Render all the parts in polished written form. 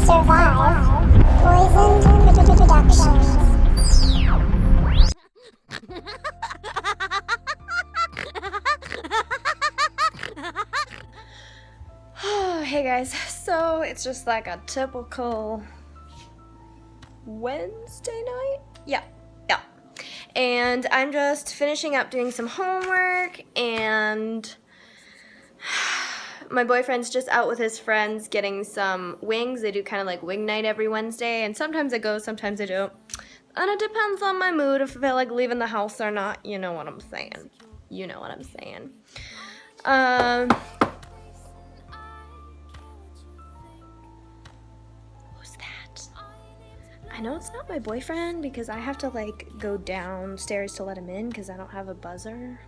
Survive Poisoned Productions. Hey guys, so it's just like a typical Wednesday night? Yeah. And I'm just finishing up doing some homework, and my boyfriend's just out with his friends getting some wings. They do kind of like wing night every Wednesday, and sometimes I go, sometimes I don't. And it depends on my mood if I feel like leaving the house or not. You know what I'm saying. Who's that? I know it's not my boyfriend because I have to like go downstairs to let him in because I don't have a buzzer.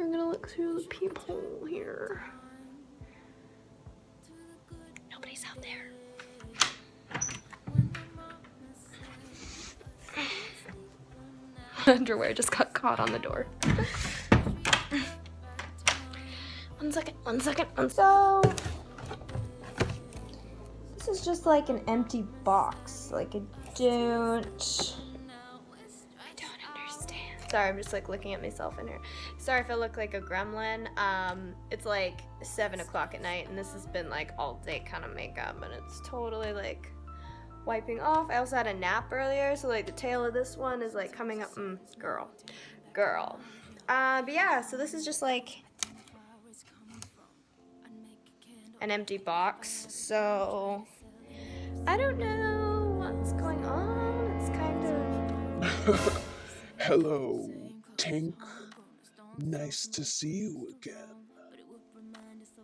I'm gonna look through the peephole here. Nobody's out there. Underwear just got caught on the door. One second. So, this is just like an empty box. Like I don't understand. Sorry, I'm just like looking at myself in here. Sorry if I look like a gremlin. It's like 7 o'clock at night, and this has been like all day kind of makeup, and it's totally like wiping off. I also had a nap earlier, so like the tail of this one is like coming up. Girl. But yeah, so this is just like an empty box. So I don't know what's going on. It's kind of Hello, Tink. Nice to see you again.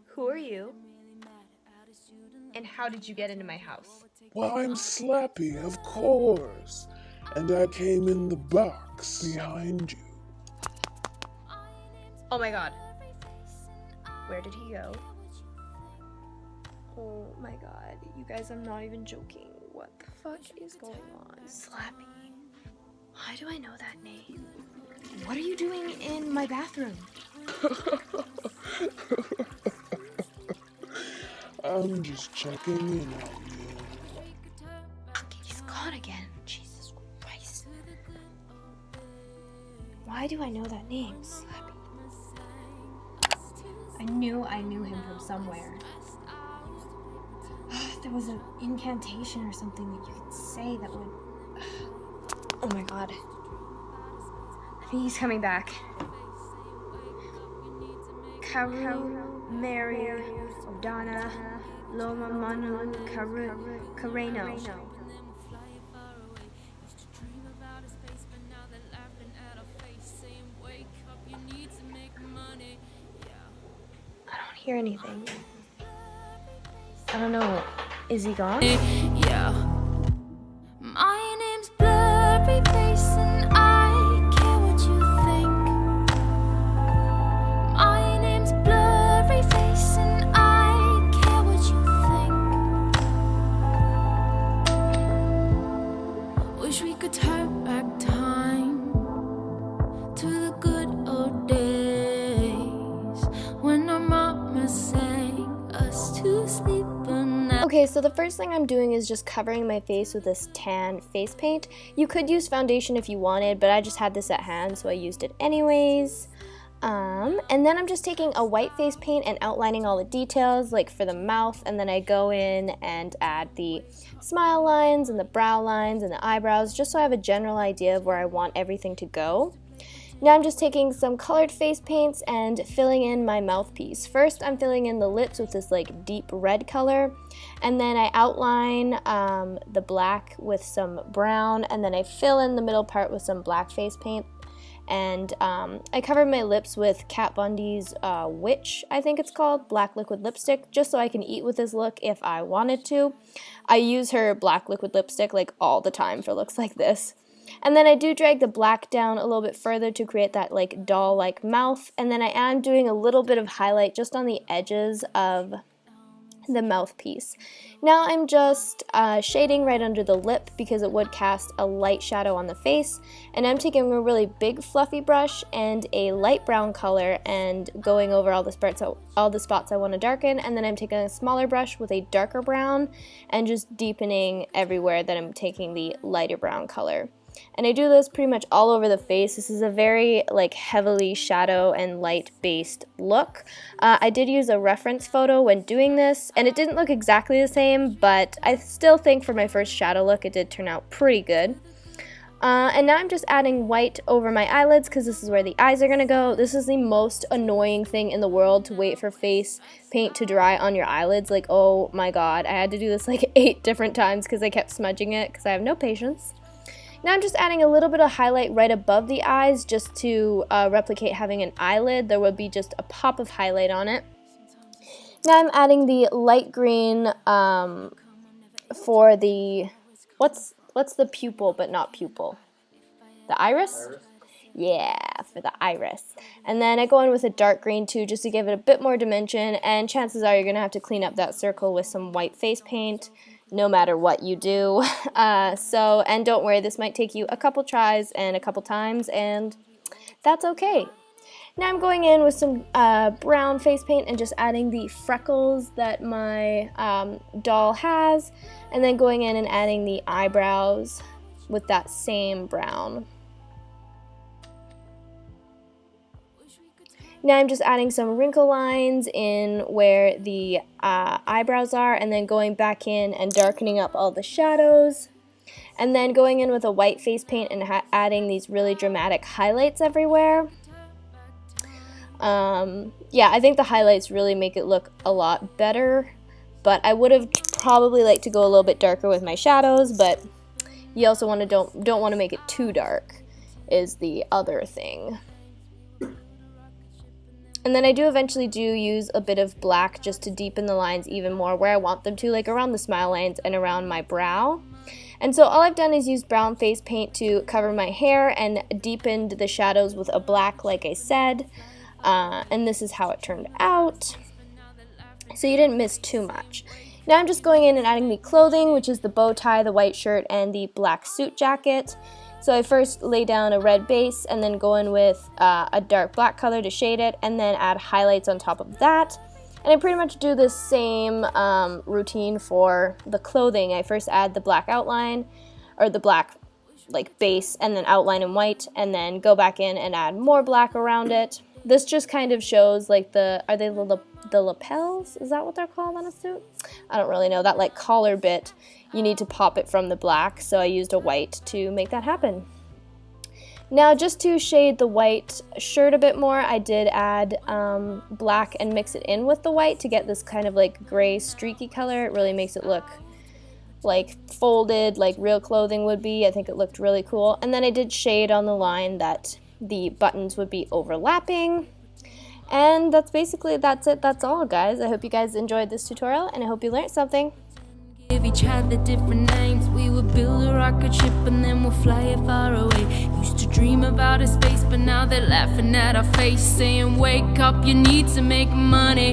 Who are you? And how did you get into my house? Well, I'm Slappy, of course. And I came in the box behind you. Oh my god. Where did he go? Oh my god. You guys, I'm not even joking. What the fuck is going on? Slappy. Why do I know that name? What are you doing in my bathroom? I'm just checking in on you. He's gone again. Jesus Christ. Why do I know that name? Slappy. I knew him from somewhere. There was an incantation or something that you could say that would... Oh my god. I think he's coming back. Karu, Mary, Odana, Loma Manu, Kareno. I don't hear anything. I don't know. Is he gone? Yeah. My name's Blurry Face and I care what you think. My name's Blurry Face and I care what you think. Wish we could turn back time to the good old days when our mama sang us to sleep. Okay, so the first thing I'm doing is just covering my face with this tan face paint. You could use foundation if you wanted, but I just had this at hand, so I used it anyways. And then I'm just taking a white face paint and outlining all the details, like for the mouth, and then I go in and add the smile lines and the brow lines and the eyebrows, just so I have a general idea of where I want everything to go. Now I'm just taking some colored face paints and filling in my mouthpiece. First, I'm filling in the lips with this like deep red color, and then I outline the black with some brown, and then I fill in the middle part with some black face paint. And I covered my lips with Kat Von D's Witch, I think it's called, black liquid lipstick, just so I can eat with this look if I wanted to. I use her black liquid lipstick like all the time for looks like this. And then I do drag the black down a little bit further to create that like doll-like mouth. And then I am doing a little bit of highlight just on the edges of the mouthpiece. Now I'm just shading right under the lip because it would cast a light shadow on the face, and I'm taking a really big fluffy brush and a light brown color and going over all the spots I want to darken, and then I'm taking a smaller brush with a darker brown and just deepening everywhere that I'm taking the lighter brown color. And I do this pretty much all over the face. This is a very heavily shadow and light based look. I did use a reference photo when doing this, and it didn't look exactly the same, but I still think for my first shadow look it did turn out pretty good. And now I'm just adding white over my eyelids because this is where the eyes are going to go. This is the most annoying thing in the world, to wait for face paint to dry on your eyelids. Oh my god, I had to do this 8 different times because I kept smudging it because I have no patience. Now I'm just adding a little bit of highlight right above the eyes just to replicate having an eyelid. There will be just a pop of highlight on it. Now I'm adding the light green for the, what's the pupil but not pupil? The iris? Yeah, for the iris. And then I go in with a dark green too, just to give it a bit more dimension, and chances are you're going to have to clean up that circle with some white face paint, no matter what you do. And don't worry, this might take you a couple tries and a couple times, and that's okay. Now I'm going in with some brown face paint and just adding the freckles that my doll has, and then going in and adding the eyebrows with that same brown. Now I'm just adding some wrinkle lines in where the eyebrows are, and then going back in and darkening up all the shadows, and then going in with a white face paint and adding these really dramatic highlights everywhere. Yeah, I think the highlights really make it look a lot better, but I would have probably liked to go a little bit darker with my shadows, but you also don't want to make it too dark is the other thing. And then I do eventually use a bit of black just to deepen the lines even more where I want them to, around the smile lines and around my brow. And so all I've done is use brown face paint to cover my hair and deepened the shadows with a black, like I said. And this is how it turned out. So you didn't miss too much. Now I'm just going in and adding the clothing, which is the bow tie, the white shirt, and the black suit jacket. So I first lay down a red base and then go in with a dark black color to shade it, and then add highlights on top of that. And I pretty much do the same routine for the clothing. I first add the black outline, or the black base, and then outline in white, and then go back in and add more black around it. This just kind of shows are they the lapels? Is that what they're called on a suit? I don't really know. That collar bit, you need to pop it from the black, so I used a white to make that happen. Now just to shade the white shirt a bit more, I did add black and mix it in with the white to get this kind of gray streaky color. It really makes it look folded like real clothing would be. I think it looked really cool. And then I did shade on the line that the buttons would be overlapping. And that's it. That's all, guys. I hope you guys enjoyed this tutorial, and I hope you learned something. Give each other different names. We would build a rocket ship and then we'll fly it far away. Used to dream about a space, but now they're laughing at our face, saying wake up, you need to make money.